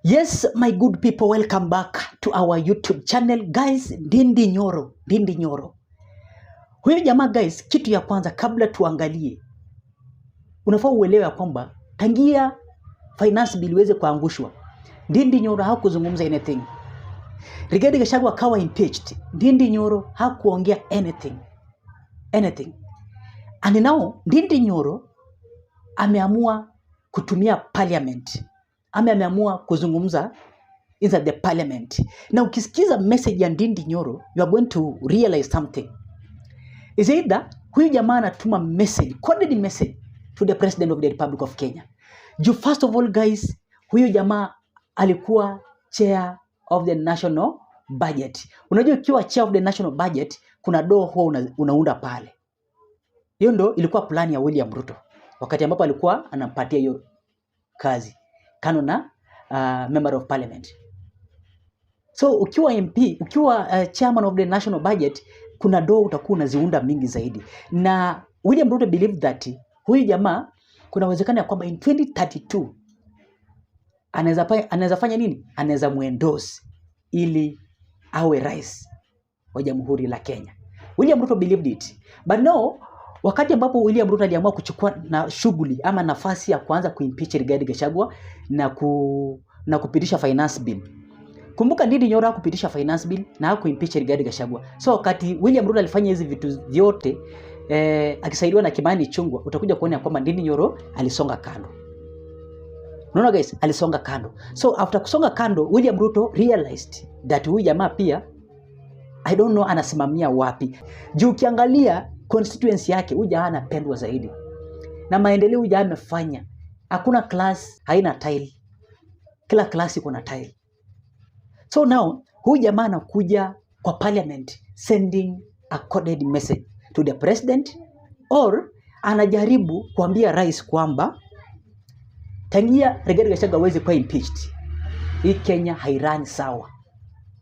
Yes, my good people, welcome back to our YouTube channel. Guys, Ndindi Nyoro. Huyo jamaa guys, kitu ya kwanza kabla tuangalie, unafaa uelewe ya kwamba tangia finance bill iweze kuangushwa, Ndindi Nyoro hakuzungumza anything. Rigathi Gachagua akawa impeached, Ndindi Nyoro hakuongea anything. And now Ndindi Nyoro ameamua kutumia parliament. Ameamua kuzungumza inside the parliament. Na ukisikiza message ya Ndindi Nyoro, you are going to realize something. Is either huyu jamaa anatuma message, coded message to the president of the Republic of Kenya. First of all guys, huyu jamaa alikuwa chair of the national budget. Unajua ukiwa chair of the national budget, kuna doo huwa unaunda pale. Hiyo ndo ilikuwa plan ya William Ruto wakati ambapo alikuwa anampatia hiyo kazi kano na member of parliament. So ukiwa MP, ukiwa chairman of the national budget, kuna doo utakuwa unaziunda mingi zaidi. Na William Ruto believed that huyu jamaa kuna uwezekano ya kwamba in 2032 anaweza fanya nini? Anaweza muendorse ili awe rais wa Jamhuri la Kenya. William Ruto believed it. But no, wakati ambapo William Ruto aliamua kuchukua na shughuli ama nafasi ya kuanza kuimpeach Rigathi Gachagua na kupitisha finance bill. Kumbuka Ndindi Nyoro hakupitisha finance bill na hakuimpeach Rigathi Gachagua. So wakati William Ruto alifanya hizi vitu vyote akisaidiwa na Kimani Ichung'wah, utakuja kuona kwamba Ndindi Nyoro alisonga kando. Unaona guys, alisonga kando. So after kusonga kando, William Ruto realized that huyu jamaa pia I don't know anasimamia wapi. Juu ukiangalia constituency yake huyu jamaa anapendwa zaidi. Na maendeleo huyu jamaa amefanya. Hakuna class haina tile. Kila class iko na tile. So now huyu jamaa anakuja kwa parliament sending a coded message to the president, or anajaribu kuambia rais kwamba tangia Rigathi Gachagua hawezi kuwa impeached, hii Kenya hairani sawa.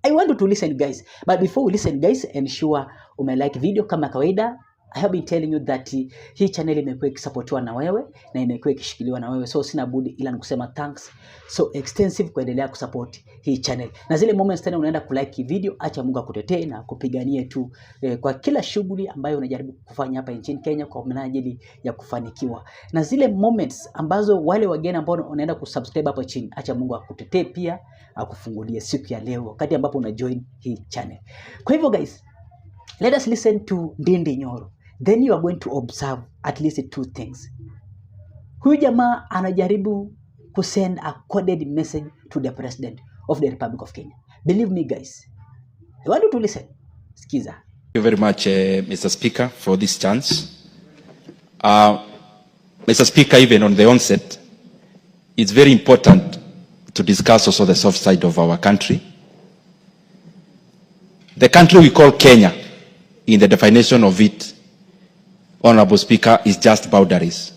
I want you to listen guys, but before we listen guys, ensure umelike video kama kawaida. I have been telling you that hii channel imekuwa ikisupportiwa na wewe na imekuwa ikishikiliwa na wewe, so sina budi ila nikusema thanks so extensive kuendelea kusupport hii channel. Na zile moments tena unaenda kulike video, acha Mungu akutetee na kupiganie tu kwa kila shughuli ambayo unajaribu kufanya hapa nchini Kenya kwa minajili ya kufanikiwa. Na zile moments ambazo wale wageni ambao unaenda kusubscribe hapa chini, acha Mungu akutetee pia akufungulie siku ya leo wakati ambapo una join hii channel. Kwa hivyo guys, let us listen to Ndindi Nyoro. Then you are going to observe at least two things. Huyu jamaa anajaribu kusend a coded message to the president of the Republic of Kenya. Believe me guys, I want you to listen. Skiza. Thank you very much, Mr. Speaker, for this chance. Mr. Speaker, even on the onset, it's very important to discuss also the soft side of our country. The country we call Kenya, in the definition of it, Honorable Speaker, is just boundaries.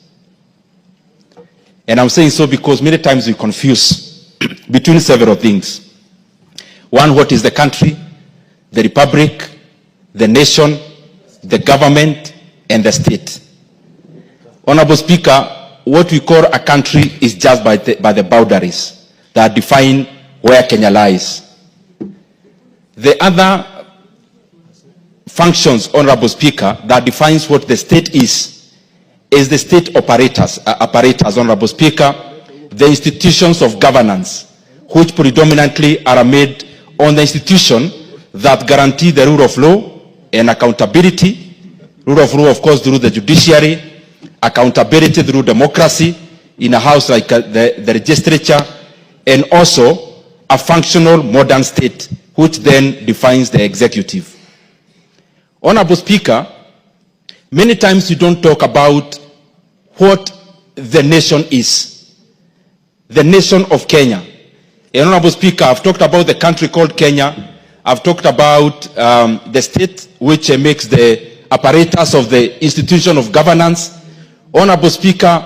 And I'm saying so because many times we confuse between several things. One, what is the country, the republic, the nation, the government, and the state. Honorable Speaker, what we call a country is just by the boundaries that define where Kenya lies. The other functions, Honorable Speaker, that defines what the state is the state apparatus, Honorable Speaker, the institutions of governance, which predominantly are made on the institution that guarantee the rule of law and accountability, rule of law, of course, through the judiciary, accountability through democracy in a house like the legislature, and also a functional modern state, which then defines the executive. Honorable Speaker, many times you don't talk about what the nation is. The nation of Kenya. And Honorable Speaker, I've talked about the country called Kenya. I've talked about the state, which makes the apparatus of the institution of governance. Honorable Speaker,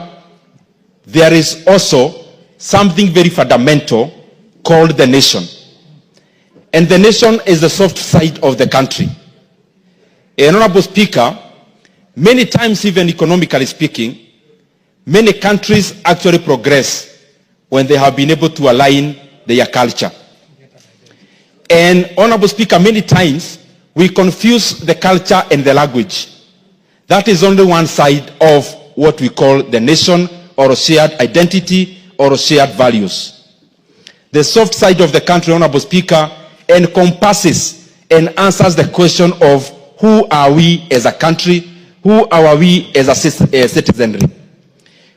there is also something very fundamental called the nation. And the nation is the soft side of the country. Honorable Speaker, many times, even economically speaking, many countries actually progress when they have been able to align their culture. And Honorable Speaker, many times we confuse the culture and the language. That is only one side of what we call the nation or shared identity or shared values. The soft side of the country, Honorable Speaker, encompasses and answers the question of who are we as a country, who are we as a citizenry.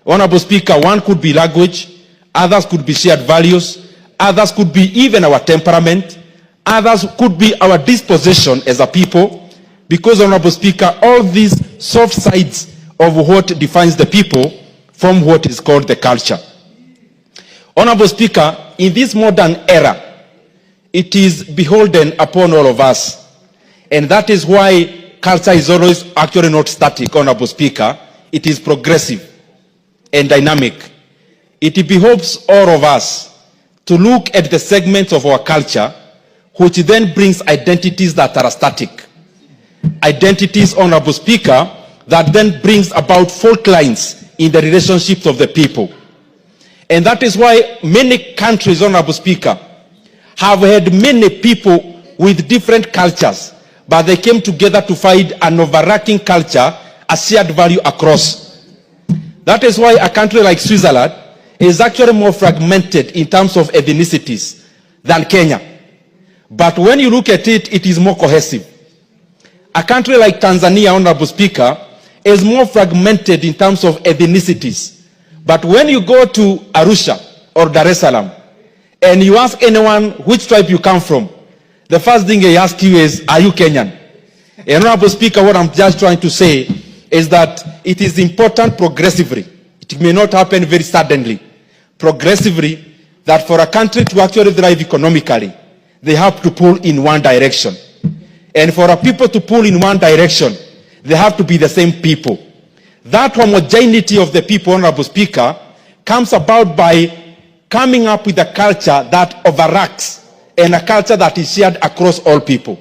Honorable Speaker, one could be language, others could be shared values, others could be even our temperament, others could be our disposition as a people, because, Honorable Speaker, all these soft sides of what defines the people form what is called the culture. Honorable Speaker, in this modern era, it is beholden upon all of us, and that is why culture is always actually not static, Honorable Speaker. It is progressive and dynamic. It behoves all of us to look at the segments of our culture which then brings identities that are static. Identities, Honorable Speaker, that then brings about fault lines in the relationships of the people. And that is why many countries, Honorable Speaker, have had many people with different cultures, but they came together to find an overarching culture, a shared value across. That is why a country like Switzerland is actually more fragmented in terms of ethnicities than Kenya. But when you look at it, it is more cohesive. A country like Tanzania, Honorable Speaker, is more fragmented in terms of ethnicities. But when you go to Arusha or Dar es Salaam, and you ask anyone which tribe you come from, the first thing they ask you is, are you Kenyan? And Honorable Speaker, what I'm just trying to say is that it is important progressively. It may not happen very suddenly. Progressively, that for a country to actually thrive economically, they have to pull in one direction. And for a people to pull in one direction, they have to be the same people. That homogeneity of the people, Honorable Speaker, comes about by coming up with a culture that overacts and a culture that is shared across all people.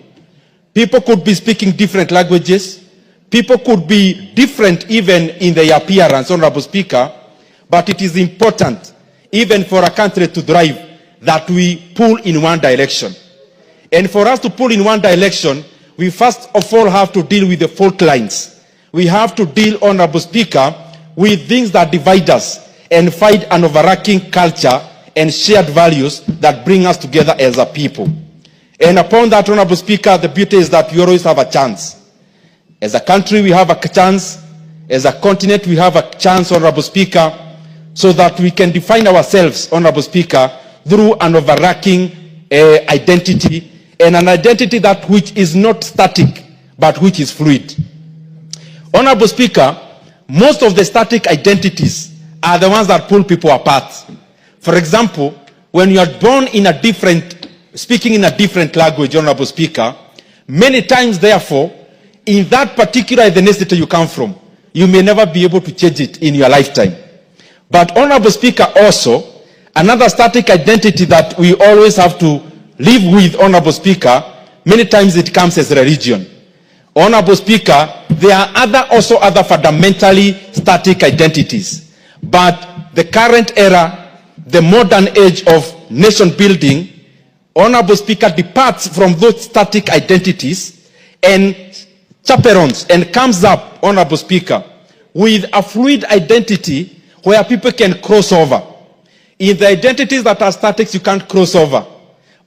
People could be speaking different languages. People could be different even in their appearance, Honorable Speaker, but it is important, even for a country to thrive, that we pull in one direction. And for us to pull in one direction, we first of all have to deal with the fault lines. We have to deal, Honorable Speaker, with things that divide us and find an overarching culture and shared values that bring us together as a people. And upon that, Honorable Speaker, the beauty is that we always have a chance. As a country, we have a chance. As a continent, we have a chance, Honorable Speaker, so that we can define ourselves, Honorable Speaker, through an overarching identity, and an identity that which is not static, but which is fluid. Honorable Speaker, most of the static identities are the ones that pull people apart. For example, when you are born in a different, speaking in a different language, Honorable Speaker, many times, therefore, in that particular ethnicity you come from, you may never be able to change it in your lifetime. But, Honorable Speaker, also, another static identity that we always have to live with, Honorable Speaker, many times it comes as religion. Honorable Speaker, there are also other fundamentally static identities. But the current era, the modern age of nation building, Honorable Speaker, departs from those static identities and chaperones and comes up, Honorable Speaker, with a fluid identity where people can cross over. In the identities that are static, you can't cross over.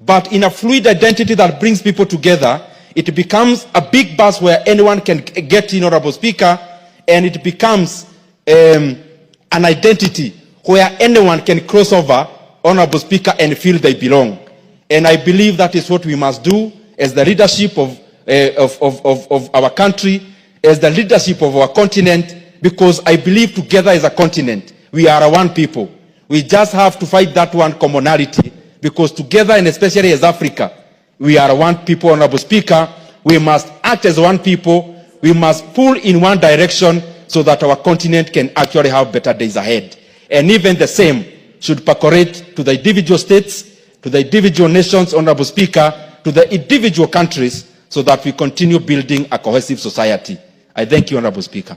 But in a fluid identity that brings people together, it becomes a big bus where anyone can get in, Honorable Speaker, and it becomes an identity where anyone can cross over, Honorable Speaker, and feel they belong. And I believe that is what we must do as the leadership of our country, as the leadership of our continent, because I believe together as a continent, we are a one people. We just have to fight that one commonality, because together, and especially as Africa, we are one people, Honorable Speaker. We must act as one people. We must pull in one direction so that our continent can actually have better days ahead. And even the same should percolate to the individual states, to the individual nations, Honorable Speaker, to the individual countries, so that we continue building a cohesive society. I thank you, Honorable Speaker.